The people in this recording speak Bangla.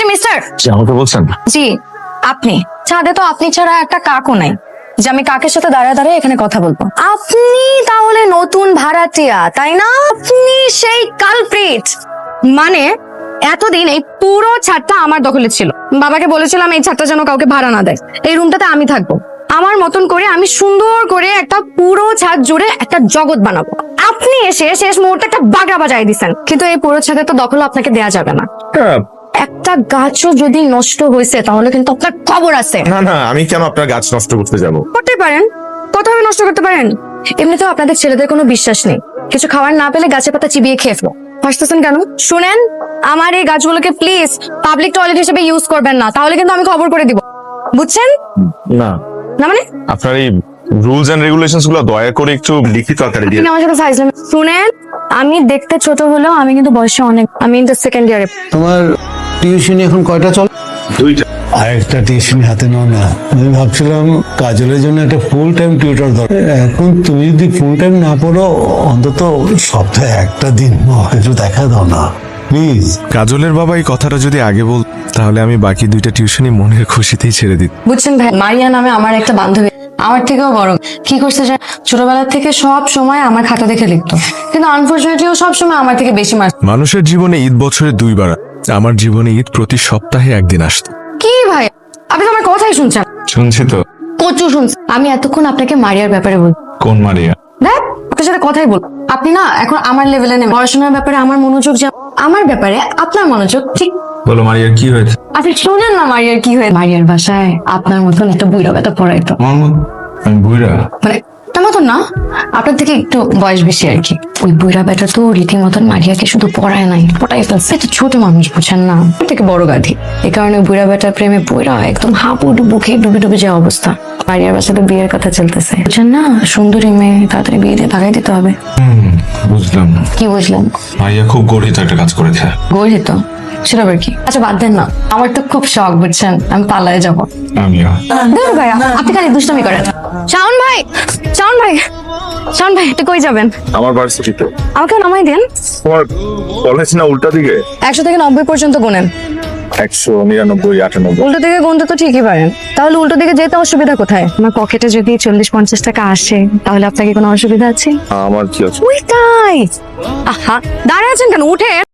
যে মিস্টার, আমাকে বলছেন? জি আপনি। ছাদে তো আপনি ছাড়া একটা কাকও নাই যে আমি কাকের সাথে দাঁড়ায় দাঁড়ায় এখানে কথা বলবো। আপনি তাহলে নতুন ভাড়াটিয়া, তাই না? আপনি সেই কালপ্রিট। মানে এতদিন এই পুরো ছাদটা আমার দখলে ছিল। বাবাকে বলেছিলাম এই ছাদটা যেন কাউকে ভাড়া না দেয়, এই রুমটাতে আমি থাকবো। আমার মতন করে আমি সুন্দর করে একটা পুরো ছাদ জুড়ে একটা জগৎ বানাবো। আপনি এসে শেষ মুহূর্তে একটা বাগড়া বাজায় দিচ্ছেন, কিন্তু এই পুরো ছাদে তো দখল আপনাকে দেয়া যাবে না। একটা গাছও যদি নষ্ট হয়েছে তাহলে কিন্তু আপনার খবর আছে। না না, আমি কেন আপনার গাছ নষ্ট করতে যাব? করতে পারেন, কোথাও নষ্ট করতে পারেন। এমনিতেও আপনাদের ছেলেদের কোনো বিশ্বাস নেই, কিছু খাবার না পেলে গাছের পাতা চিবিয়ে খেয়ে ফেলো। হাসতেছেন কেন? শুনেন, আমার এই গাছগুলোকে প্লিজ পাবলিক টয়লেট হিসেবে ইউজ করবেন না, তাহলে কিন্তু আমি খবর করে দিব, বুঝছেন? না না মানে আপনার এই রুলস এন্ড রেগুলেশনস গুলো দয়া করে একটু লিখিত আকারে দিয়ে। আপনি আমার সাথে ফাইজলামি। শুনেন, আমি দেখতে ছোট হলেও আমি কিন্তু বয়সে অনেক, আমি ইন্টার সেকেন্ড ইয়ারে। তোমার টিউশনি এখন কয়টা চল? দুইটা। আরেকটা টিউশনি হাতে নাও না। আমি ভাবছিলাম কাজলের জন্য একটা ফুল টাইম টিউটর দরকার। এখন তুমি যদি ফুল টাইম না পড়ো, অন্তত সপ্তাহে একটা দিন একটু দেখা দাও না প্লিজ। কাজলের বাবা এই কথাটা যদি আগে বল, তাহলে আমি বাকি দুইটা টিউশনি মনের খুশিতেই ছেড়ে দিত। বুঝছেন ভাই, মারিয়া নামে আমার একটা বান্ধবী, আমার থেকেও বড়। কি করছে যে ছোটবেলা থেকে সব সময় আমার খাতা দেখে লিখতো, কিন্তু আনফরচুনেটলি ও সব সময় আমার থেকে বেশি মার্কস। মানুষের জীবনে ঈদ বছরে দুইবার, আমার জীবনে ঈদ প্রতি সপ্তাহে একদিন আসতো। কি ভাই, আপনি তো আমার কথাই শুনছেন? শুনছি তো। প্রচুর শুনছেন। আমি এতক্ষণ আপনাকে মারিয়ার ব্যাপারে বল, কোন মারিয়া? দেখ আপনার সাথে কথাই বল। আপনি না এখন আমার লেভেলে নেই, পড়াশোনার ব্যাপারে আমার মনোযোগ যা, আমার ব্যাপারে আপনার মনোযোগ ঠিক। বলো মারিয়ার কি হয়েছে? আপনি শুনেন না মারিয়ার কি হয়েছে। মারিয়ার বাসায় আপনার মতন একটা বুইড়া বেটা পড়াইতো। আমার মত? আমি বুইরা? মানে আপনার মতন না, আপনার থেকে একটু বয়স বেশি আর কি। ওই বুইড়া বেটা তো রীতিমতন মারিয়াকে শুধু পড়ায় নাই, পড়াই ফেলছে। এটা ছোট মানুষ, বুঝছেন না, ওর থেকে বড় গাধি। এই কারণে বুইড়া বেটার প্রেমে বুইড়া একদম হাবু ডুবু খেয়ে ডুবে ডুবে যাওয়া অবস্থা। মারিয়ার বাসাতে বিয়ের কথা চলতেছে, বুঝছেন না? সুন্দরী মেয়ে, তাড়াতাড়ি বিয়ে দিয়ে ভাগাই দিতে হবে। বুঝলাম। কি বুঝলেন? মারিয়া খুব গরিব একটা কাজ করেছে। গরিব তো, সেটা আবার কি? আচ্ছা বাদ দেন না, আমার তো খুব শখ, বুঝছেন, আমি পালায় যাবো। আমিও। ধুর ভাই, আপনি খালি দুষ্টামি করেন। শাওন ভাই, শাওন ভাই, শাওন ভাই, একটু কই যাবেন? আমার ভার্সিটিতে। আমাকে নামাই দেন। তোমার কলেজ না উল্টা দিকে? 100 থেকে 90 পর্যন্ত গোনেন। 199, 98। উল্টো দিকে গুনতে তো ঠিকই পারেন, তাহলে উল্টো দিকে যেতে অসুবিধা কোথায়? আমার পকেটে যদি 40-50 টাকা আসে তাহলে আপনাকে কোনো অসুবিধা আছে? আমার কি আছে? ওইটাই। আহা, দাঁড়ায় আছেন কেন? উঠে